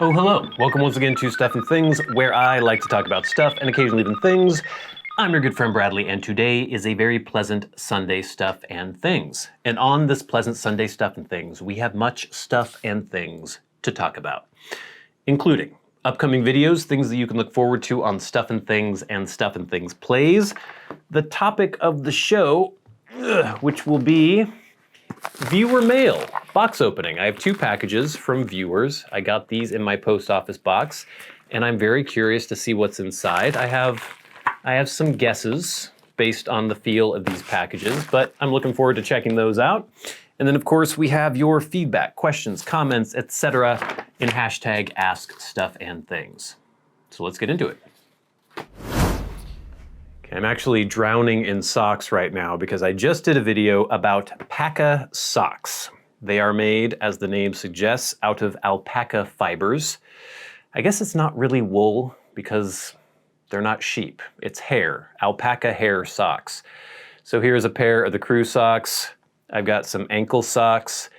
Oh, hello. Welcome once again to Stuff and Things, where I like to talk about stuff and occasionally even things. I'm your good friend Bradley, and today is a very pleasant Sunday Stuff and Things. And on this pleasant Sunday Stuff and Things, we have much stuff and things to talk about, including upcoming videos, things that you can look forward to on Stuff and Things and Stuff and Things Plays, the topic of the show, which will be viewer mail, box opening. I have two packages from viewers. I got these in my post office box, and I'm very curious to see what's inside. I have some guesses based on the feel of these packages, but I'm looking forward to checking those out. And then of course we have your feedback, questions, comments, etc. in hashtag askstuffandthings. So let's get into it. I'm actually drowning in socks right now because I just did a video about PAKA socks. They are made, as the name suggests, out of alpaca fibers. I guess it's not really wool because they're not sheep. It's hair, alpaca hair socks. So here's a pair of the crew socks. I've got some ankle socks.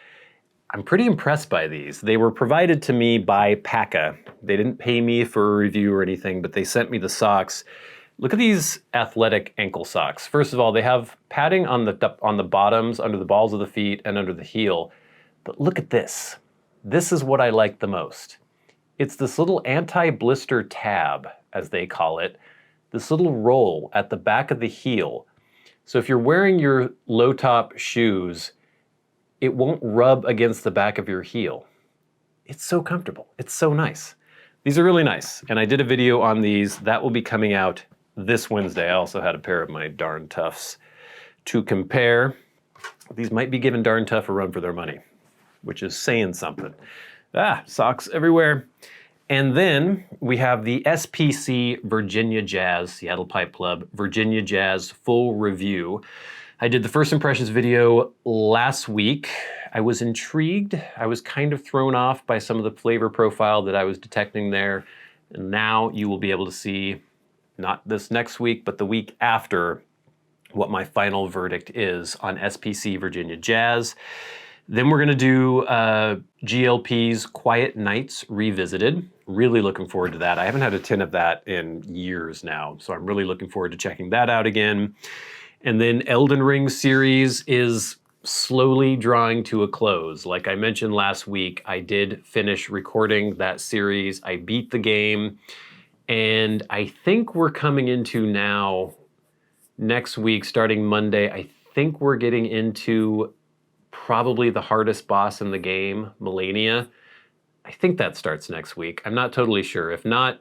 I'm pretty impressed by these. They were provided to me by PAKA. They didn't pay me for a review or anything, but they sent me the socks. Look at these athletic ankle socks. First of all, they have padding on the bottoms, under the balls of the feet, and under the heel. But look at this. This is what I like the most. It's this little anti-blister tab, as they call it, this little roll at the back of the heel. So if you're wearing your low-top shoes, it won't rub against the back of your heel. It's so comfortable. It's so nice. These are really nice, and I did a video on these. That will be coming out this Wednesday. I also had a pair of my Darn Toughs to compare. These might be giving Darn Tough a run for their money, which is saying something. Socks everywhere. And then we have the SPC Virginia Jazz, Seattle Pipe Club, Virginia Jazz full review. I did the first impressions video last week. I was intrigued. I was kind of thrown off by some of the flavor profile that I was detecting there. And now you will be able to see, not this next week, but the week after, what my final verdict is on SPC Virginia Jazz. Then we're gonna do GLP's Quiet Nights Revisited. Really looking forward to that. I haven't had a tin of that in years now, so I'm really looking forward to checking that out again. And then Elden Ring series is slowly drawing to a close. Like I mentioned last week, I did finish recording that series. I beat the game. And I think we're coming into now, next week, starting Monday, I think we're getting into probably the hardest boss in the game, Melania. I think that starts next week. I'm not totally sure. If not,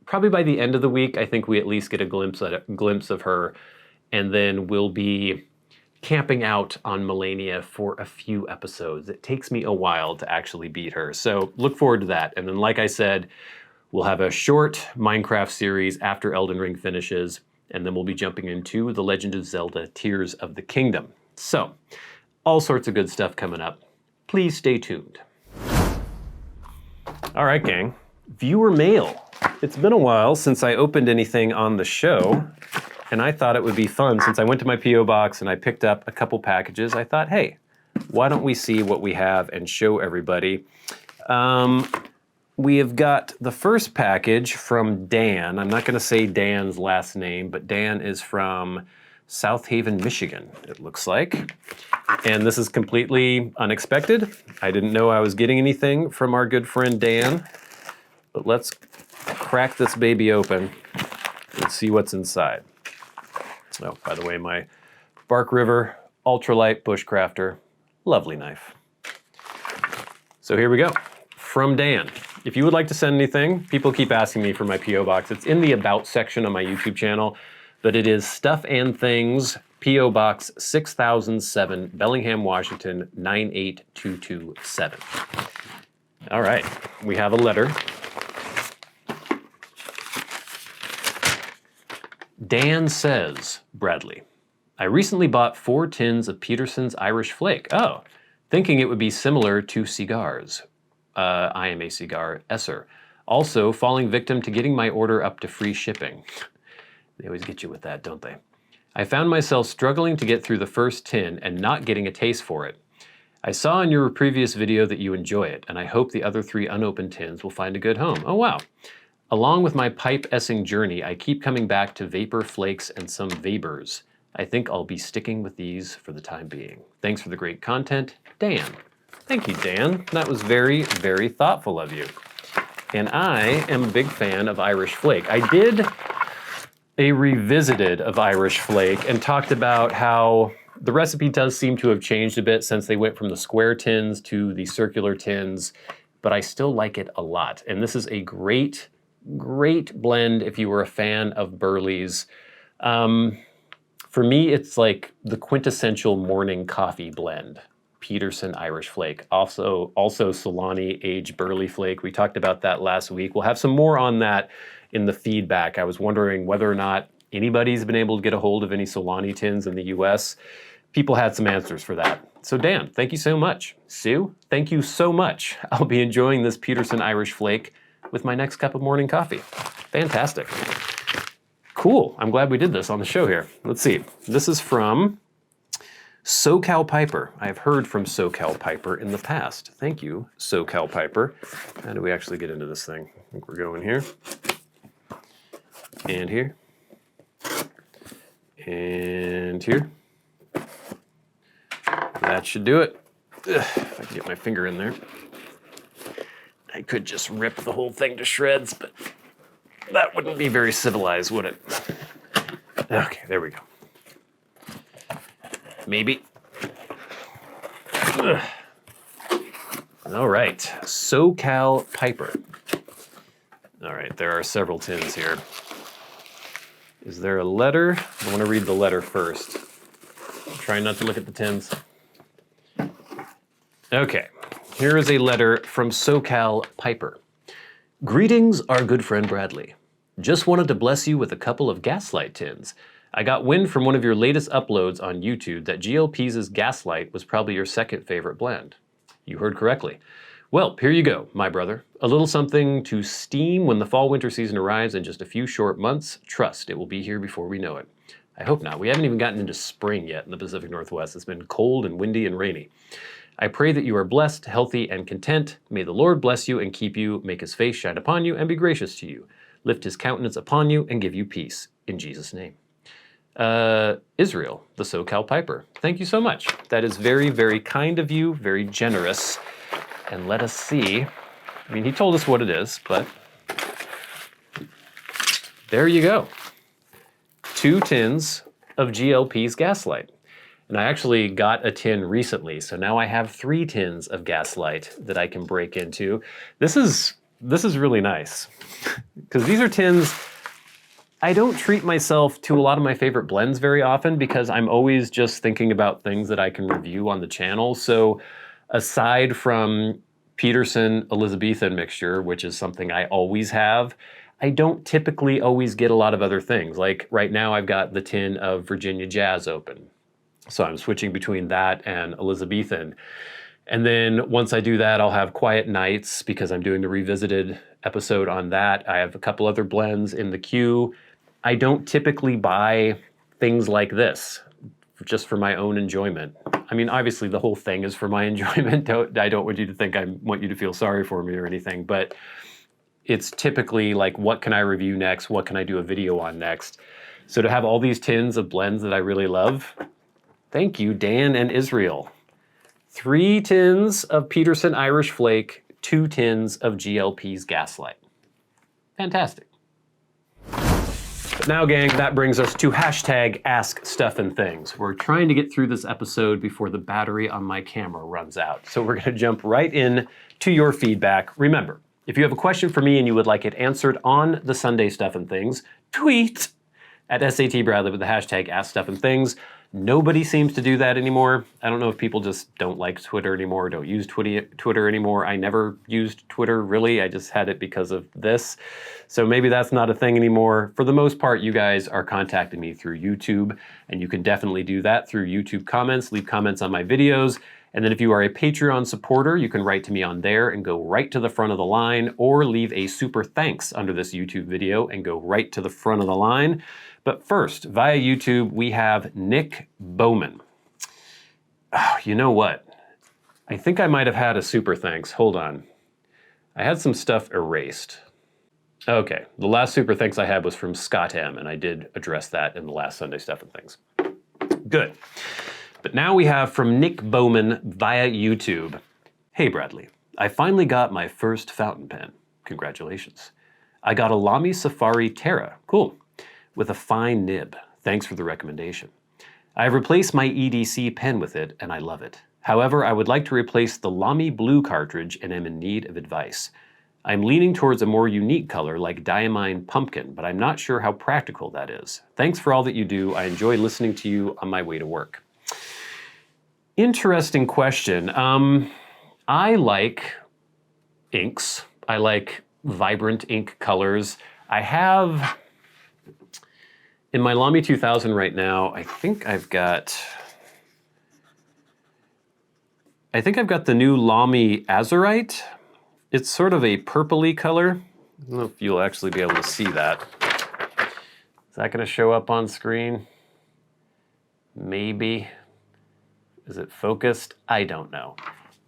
probably by the end of the week, I think we at least get a glimpse of her. And then we'll be camping out on Melania for a few episodes. It takes me a while to actually beat her. So look forward to that. And then like I said, we'll have a short Minecraft series after Elden Ring finishes, and then we'll be jumping into The Legend of Zelda Tears of the Kingdom. So, all sorts of good stuff coming up. Please stay tuned. All right, gang. Viewer mail. It's been a while since I opened anything on the show, and I thought it would be fun. Since I went to my P.O. box and I picked up a couple packages, I thought, hey, why don't we see what we have and show everybody? We have got the first package from Dan. I'm not going to say Dan's last name, but Dan is from South Haven, Michigan, it looks like. And this is completely unexpected. I didn't know I was getting anything from our good friend Dan. But let's crack this baby open and see what's inside. Oh, by the way, my Bark River Ultralight Bushcrafter, lovely knife. So here we go, from Dan. If you would like to send anything, people keep asking me for my P.O. box. It's in the About section on my YouTube channel, but it is Stuff and Things, P.O. Box 6007, Bellingham, Washington, 98227. All right, we have a letter. Dan says, Bradley, I recently bought 4 tins of Peterson's Irish Flake. Oh, thinking it would be similar to cigars. I am a cigar esser. Also, falling victim to getting my order up to free shipping. They always get you with that, don't they? I found myself struggling to get through the first tin and not getting a taste for it. I saw in your previous video that you enjoy it, and I hope the other 3 unopened tins will find a good home. Oh wow. Along with my pipe-essing journey, I keep coming back to Vapor Flakes and some Vapors. I think I'll be sticking with these for the time being. Thanks for the great content, Dan. Thank you, Dan. That was very, very thoughtful of you. And I am a big fan of Irish Flake. I did a revisited of Irish Flake and talked about how the recipe does seem to have changed a bit since they went from the square tins to the circular tins, but I still like it a lot. And this is a great blend if you were a fan of Burley's. For me, it's like the quintessential morning coffee blend. Peterson Irish Flake, also Solani aged Burley Flake. We talked about that last week. We'll have some more on that in the feedback. I was wondering whether or not anybody's been able to get a hold of any Solani tins in the US. People had some answers for that. So Dan, thank you so much. Sue, thank you so much. I'll be enjoying this Peterson Irish Flake with my next cup of morning coffee. Fantastic. Cool, I'm glad we did this on the show here. Let's see, this is from SoCal Piper. I've heard from SoCal Piper in the past. Thank you, SoCal Piper. How do we actually get into this thing? I think we're going here. And here. And here. That should do it. Ugh, if I can get my finger in there. I could just rip the whole thing to shreds, but that wouldn't be very civilized, would it? Okay, there we go. Maybe. Ugh. All right, SoCal Piper. All right, there are several tins here. Is there a letter? I want to read the letter first. Try not to look at the tins. Okay, here is a letter from SoCal Piper. Greetings, our good friend Bradley. Just wanted to bless you with a couple of Gaslight tins. I got wind from one of your latest uploads on YouTube that GLP's Gaslight was probably your second favorite blend. You heard correctly. Well, here you go, my brother. A little something to steam when the fall-winter season arrives in just a few short months. Trust, it will be here before we know it. I hope not. We haven't even gotten into spring yet in the Pacific Northwest. It's been cold and windy and rainy. I pray that you are blessed, healthy, and content. May the Lord bless you and keep you, make his face shine upon you and be gracious to you. Lift his countenance upon you and give you peace. In Jesus' name. Israel, the SoCal Piper. Thank you so much. That is very, very kind of you, very generous. And let us see. I mean, he told us what it is, but there you go. 2 tins of GLP's Gaslight. And I actually got a tin recently, so now I have 3 tins of Gaslight that I can break into. This is really nice, because these are tins. I don't treat myself to a lot of my favorite blends very often because I'm always just thinking about things that I can review on the channel. So aside from Peterson Elizabethan mixture, which is something I always have, I don't typically always get a lot of other things. Like right now I've got the tin of Virginia Jazz open. So I'm switching between that and Elizabethan. And then once I do that, I'll have Quiet Nights because I'm doing the revisited episode on that. I have a couple other blends in the queue. I don't typically buy things like this just for my own enjoyment. I mean, obviously the whole thing is for my enjoyment. I don't want you to think I want you to feel sorry for me or anything, but it's typically like, what can I review next? What can I do a video on next? So to have all these tins of blends that I really love, thank you, Dan and Israel. 3 tins of Peterson Irish Flake, 2 tins of GLP's Gaslight. Fantastic. But now, gang, that brings us to hashtag askstuffandthings. We're trying to get through this episode before the battery on my camera runs out. So we're gonna jump right in to your feedback. Remember, if you have a question for me and you would like it answered on the Sunday Stuff and Things, tweet at SAT Bradley with the hashtag askstuffandthings. Nobody seems to do that anymore. I don't know if people just don't like Twitter anymore, or don't use Twitter anymore. I never used Twitter, really. I just had it because of this. So maybe that's not a thing anymore. For the most part, you guys are contacting me through YouTube, and you can definitely do that through YouTube comments. Leave comments on my videos. And then if you are a Patreon supporter, you can write to me on there and go right to the front of the line, or leave a super thanks under this YouTube video and go right to the front of the line. But first, via YouTube, we have Nick Bowman. Oh, you know what? I think I might have had a super thanks. Hold on. I had some stuff erased. Okay, the last super thanks I had was from Scott M, and I did address that in the last Sunday Stuff and Things. Good. But now we have from Nick Bowman via YouTube. Hey Bradley, I finally got my first fountain pen. Congratulations. I got a Lamy Safari Terra, cool, with a fine nib. Thanks for the recommendation. I have replaced my EDC pen with it, and I love it. However, I would like to replace the Lamy Blue cartridge and am in need of advice. I'm leaning towards a more unique color like Diamine Pumpkin, but I'm not sure how practical that is. Thanks for all that you do. I enjoy listening to you on my way to work. Interesting question. I like inks. I like vibrant ink colors. I have, in my Lamy 2000 right now, I think I've got the new Lamy Azurite. It's sort of a purpley color. I don't know if you'll actually be able to see that. Is that gonna show up on screen? Maybe. Is it focused? I don't know.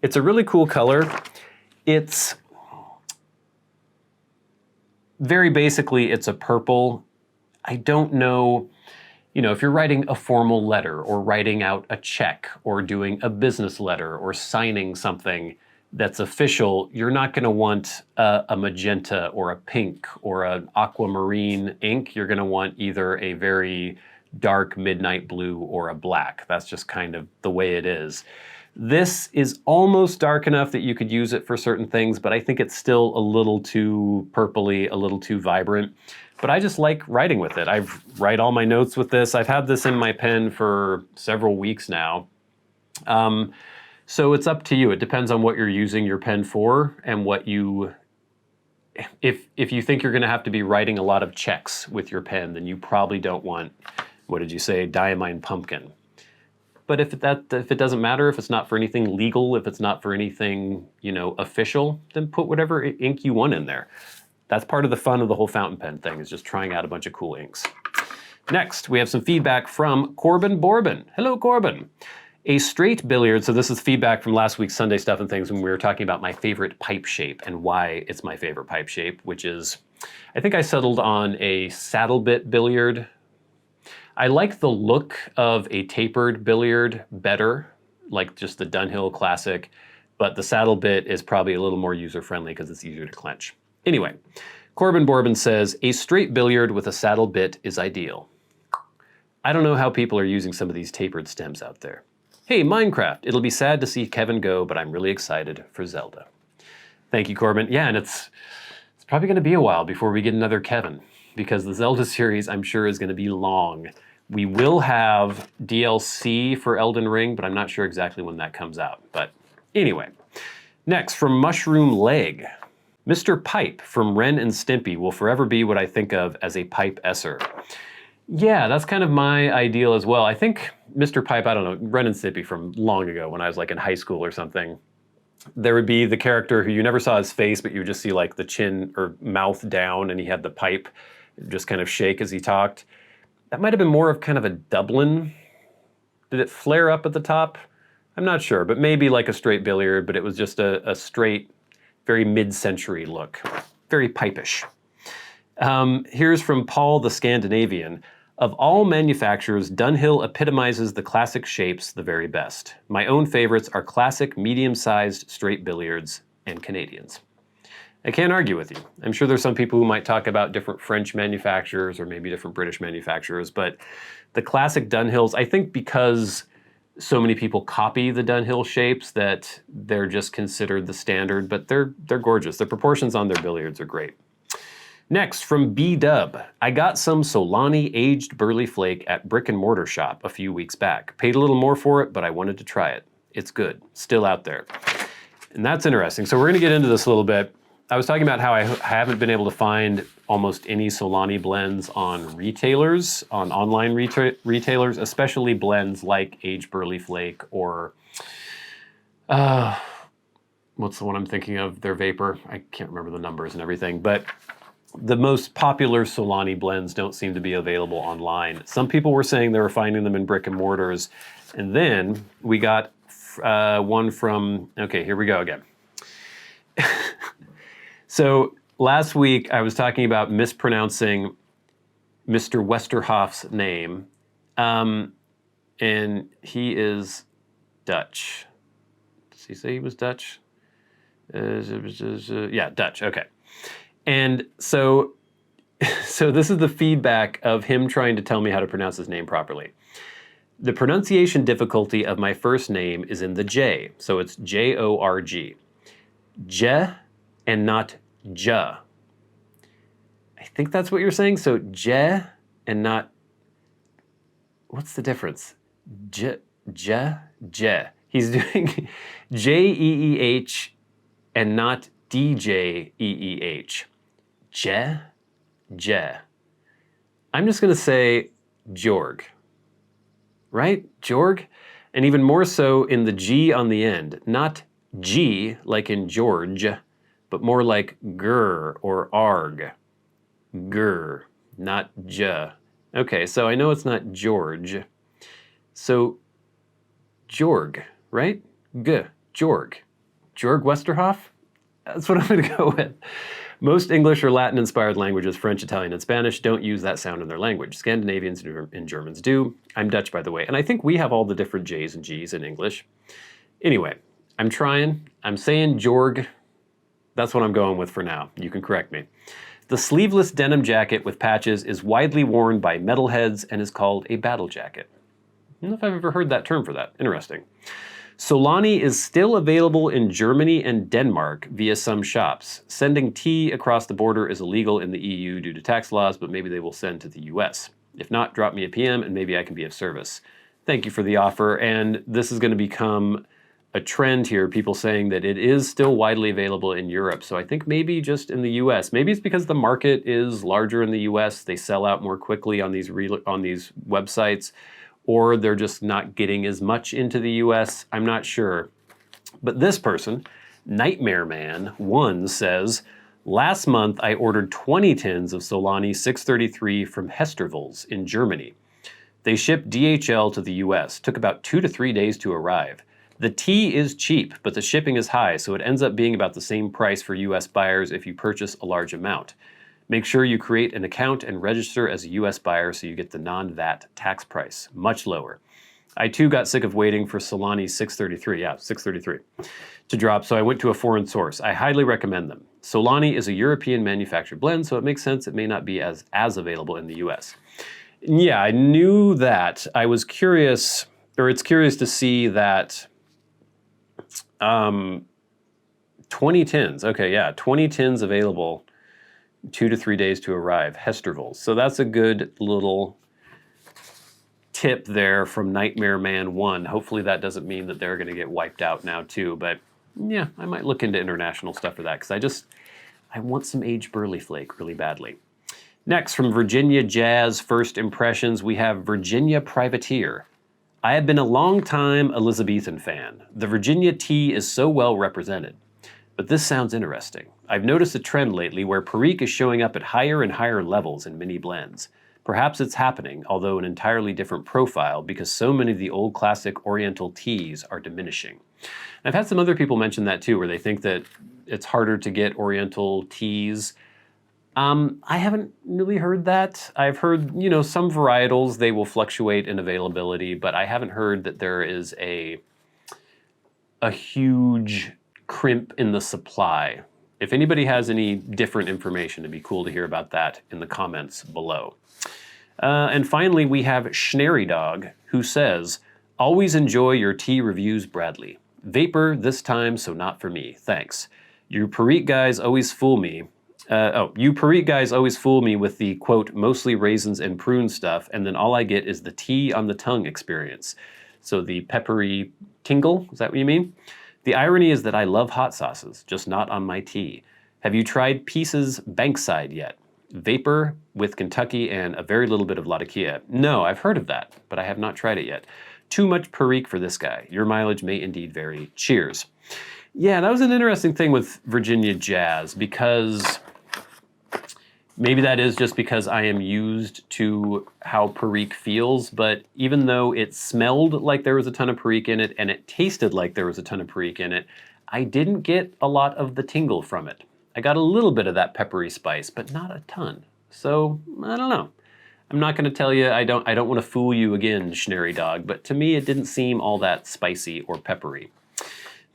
It's a really cool color. It's very basically, it's a purple. I don't know, if you're writing a formal letter or writing out a check or doing a business letter or signing something that's official, you're not gonna want a magenta or a pink or an aquamarine ink. You're gonna want either a very dark midnight blue or a black. That's just kind of the way it is. This is almost dark enough that you could use it for certain things, but I think it's still a little too purpley, a little too vibrant. But I just like writing with it. I write all my notes with this. I've had this in my pen for several weeks now. So it's up to you. It depends on what you're using your pen for and what you, if you think you're gonna have to be writing a lot of checks with your pen, then you probably don't want, what did you say, Diamine Pumpkin. But if it doesn't matter, if it's not for anything legal, if it's not for anything, official, then put whatever ink you want in there. That's part of the fun of the whole fountain pen thing, is just trying out a bunch of cool inks. Next, we have some feedback from Corbin Borbin. Hello, Corbin. A straight billiard, so this is feedback from last week's Sunday Stuff and Things when we were talking about my favorite pipe shape and why it's my favorite pipe shape, which is, I think I settled on a saddle bit billiard. I like the look of a tapered billiard better, like just the Dunhill Classic, but the saddle bit is probably a little more user-friendly because it's easier to clench. Anyway, Corbin Borbin says, a straight billiard with a saddle bit is ideal. I don't know how people are using some of these tapered stems out there. Hey, Minecraft, it'll be sad to see Kevin go, but I'm really excited for Zelda. Thank you, Corbin. Yeah, and it's probably gonna be a while before we get another Kevin, because the Zelda series, I'm sure, is gonna be long. We will have DLC for Elden Ring, but I'm not sure exactly when that comes out. But anyway, next from Mushroom Leg. Mr. Pipe from Ren and Stimpy will forever be what I think of as a pipe-esser. Yeah, that's kind of my ideal as well. I think Mr. Pipe, I don't know, Ren and Stimpy from long ago when I was like in high school or something, there would be the character who you never saw his face, but you would just see like the chin or mouth down and he had the pipe just kind of shake as he talked. That might have been more of kind of a Dublin. Did it flare up at the top? I'm not sure, but maybe like a straight billiard, but it was just a straight, very mid-century look. Very pipish. Here's from Paul the Scandinavian. Of all manufacturers, Dunhill epitomizes the classic shapes the very best. My own favorites are classic medium-sized straight billiards and Canadians. I can't argue with you. I'm sure there's some people who might talk about different French manufacturers or maybe different British manufacturers, but the classic Dunhills, I think because so many people copy the Dunhill shapes that they're just considered the standard, but they're gorgeous. The proportions on their billiards are great. Next, from B-Dub, I got some Solani aged burley flake at Brick and Mortar Shop a few weeks back. Paid a little more for it, but I wanted to try it. It's good, still out there. And that's interesting. So we're gonna get into this a little bit. I was talking about how I haven't been able to find almost any Solani blends on retailers, on online retailers, especially blends like aged burley flake or, what's the one I'm thinking of? Their Vapor. I can't remember the numbers and everything, but the most popular Solani blends don't seem to be available online. Some people were saying they were finding them in brick and mortars, and then we got one from, okay, here we go again. So last week I was talking about mispronouncing Mr. Westerhoff's name, and he is Dutch. Does he say he was Dutch? Yeah, Dutch, okay. And so this is the feedback of him trying to tell me how to pronounce his name properly. The pronunciation difficulty of my first name is in the J, so it's J-O-R-G. J and not J. I think that's what you're saying, so J and not, what's the difference? J. He's doing J-E-E-H and not D-J-E-E-H. J. I'm just gonna say Jorg. Right? Jorg? And even more so in the G on the end. Not G, like in George, but more like gur or arg. Gur, not J. Okay, so I know it's not George. So, Jorg, right? G, Jorg. Jorg Westerhoff? That's what I'm gonna go with. Most English or Latin-inspired languages, French, Italian, and Spanish, don't use that sound in their language. Scandinavians and Germans do. I'm Dutch, by the way, and I think we have all the different J's and G's in English. Anyway, I'm trying. I'm saying Jorg. That's what I'm going with for now. You can correct me. The sleeveless denim jacket with patches is widely worn by metalheads and is called a battle jacket. I don't know if I've ever heard that term for that. Interesting. Solani is still available in Germany and Denmark via some shops. Sending tea across the border is illegal in the EU due to tax laws, but maybe they will send to the US. If not, drop me a PM and maybe I can be of service. Thank you for the offer, and this is going to become a trend here, people saying that it is still widely available in Europe, so I think maybe just in the US. Maybe it's because the market is larger in the US, they sell out more quickly on these websites, or they're just not getting as much into the US. I'm not sure. But this person, Nightmare Man 1, says, last month I ordered 20 tins of Solani 633 from Hestervels in Germany. They shipped DHL to the US. Took about 2 to 3 days to arrive. The tea is cheap, but the shipping is high, so it ends up being about the same price for US buyers if you purchase a large amount. Make sure you create an account and register as a US buyer so you get the non-VAT tax price, much lower. I too got sick of waiting for Solani 633, to drop, so I went to a foreign source. I highly recommend them. Solani is a European manufactured blend, so it makes sense it may not be as available in the US. Yeah, I knew that. I was curious, or it's curious to see that 20 tins, okay, yeah, 20 tins available, 2 to 3 days to arrive, Hestervels. So that's a good little tip there from Nightmare Man 1. Hopefully that doesn't mean that they're gonna get wiped out now too, but yeah, I might look into international stuff for that, because I want some aged burley flake really badly. Next, from Virginia Jazz First Impressions, we have Virginia Privateer. I have been a long-time Elizabethan fan. The Virginia tea is so well represented. But this sounds interesting. I've noticed a trend lately where Perique is showing up at higher and higher levels in mini blends. Perhaps it's happening, although an entirely different profile, because so many of the old classic Oriental teas are diminishing. And I've had some other people mention that too, where they think that it's harder to get Oriental teas. I haven't really heard that. I've heard, some varietals, they will fluctuate in availability, but I haven't heard that there is a huge crimp in the supply. If anybody has any different information, it'd be cool to hear about that in the comments below. And finally, we have Schnary Dog, who says, always enjoy your tea reviews, Bradley. Vapor this time, so not for me. Thanks. You Perique guys always fool me. You Perique guys always fool me with the, quote, mostly raisins and prune stuff, and then all I get is the tea on the tongue experience. So the peppery tingle, is that what you mean? The irony is that I love hot sauces, just not on my tea. Have you tried Pease's Bankside yet? Vapor with Kentucky and a very little bit of Latakia. No, I've heard of that, but I have not tried it yet. Too much Perique for this guy. Your mileage may indeed vary. Cheers. Yeah, that was an interesting thing with Virginia Jazz because, Maybe that is just because I am used to how Perique feels, but even though it smelled like there was a ton of Perique in it and it tasted like there was a ton of Perique in it, I didn't get a lot of the tingle from it. I got a little bit of that peppery spice, but not a ton. So, I don't know. I'm not gonna tell you, I don't wanna fool you again, Schnary Dog, but to me it didn't seem all that spicy or peppery.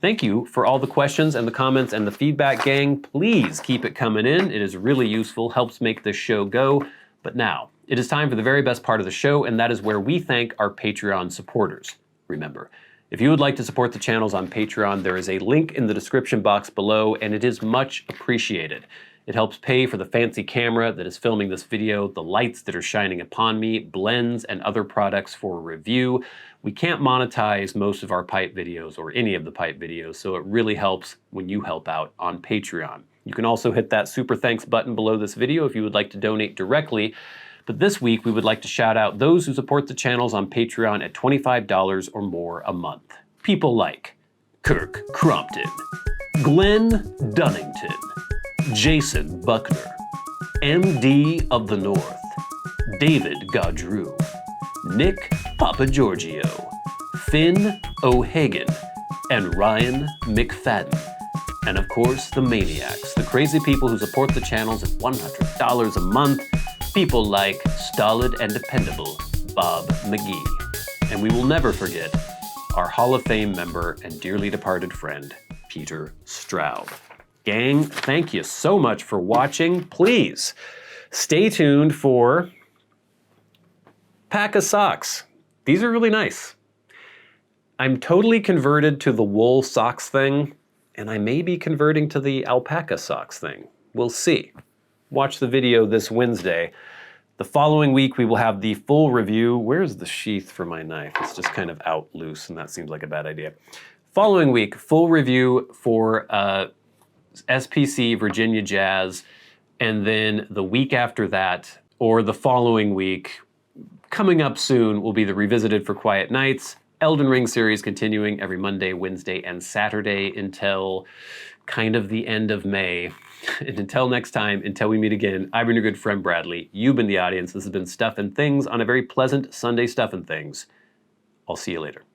Thank you for all the questions and the comments and the feedback, gang. Please keep it coming in. It is really useful, helps make this show go. But now, it is time for the very best part of the show, and that is where we thank our Patreon supporters. Remember, if you would like to support the channels on Patreon, there is a link in the description box below, and it is much appreciated. It helps pay for the fancy camera that is filming this video, the lights that are shining upon me, blends, and other products for review. We can't monetize most of our pipe videos or any of the pipe videos, so it really helps when you help out on Patreon. You can also hit that super thanks button below this video if you would like to donate directly. But this week, we would like to shout out those who support the channels on Patreon at $25 or more a month. People like Kirk Crompton, Glenn Dunnington, Jason Buckner, MDoftheNorth, David Gaudreau, Nick Papageorgio, Finn O'Hagan, and Ryan McFadin. And of course, the Maniacs, the crazy people who support the channels at $100 a month, people like stolid and dependable Bob Magee. And we will never forget our Hall of Fame member and dearly departed friend, Peter Straub. Gang, thank you so much for watching. Please stay tuned for PAKA socks. These are really nice. I'm totally converted to the wool socks thing, and I may be converting to the alpaca socks thing. We'll see. Watch the video this Wednesday. The following week, we will have the full review. Where's the sheath for my knife? It's just kind of out loose, and that seems like a bad idea. Following week, full review for SPC Virginia Jazz, and then the week after that, or the following week, coming up soon, will be the Revisited for Quiet Nights, Elden Ring series continuing every Monday, Wednesday, and Saturday until kind of the end of May. And until next time, until we meet again, I've been your good friend Bradley. You've been the audience. This has been Stuff and Things on a very pleasant Sunday Stuff and Things. I'll see you later.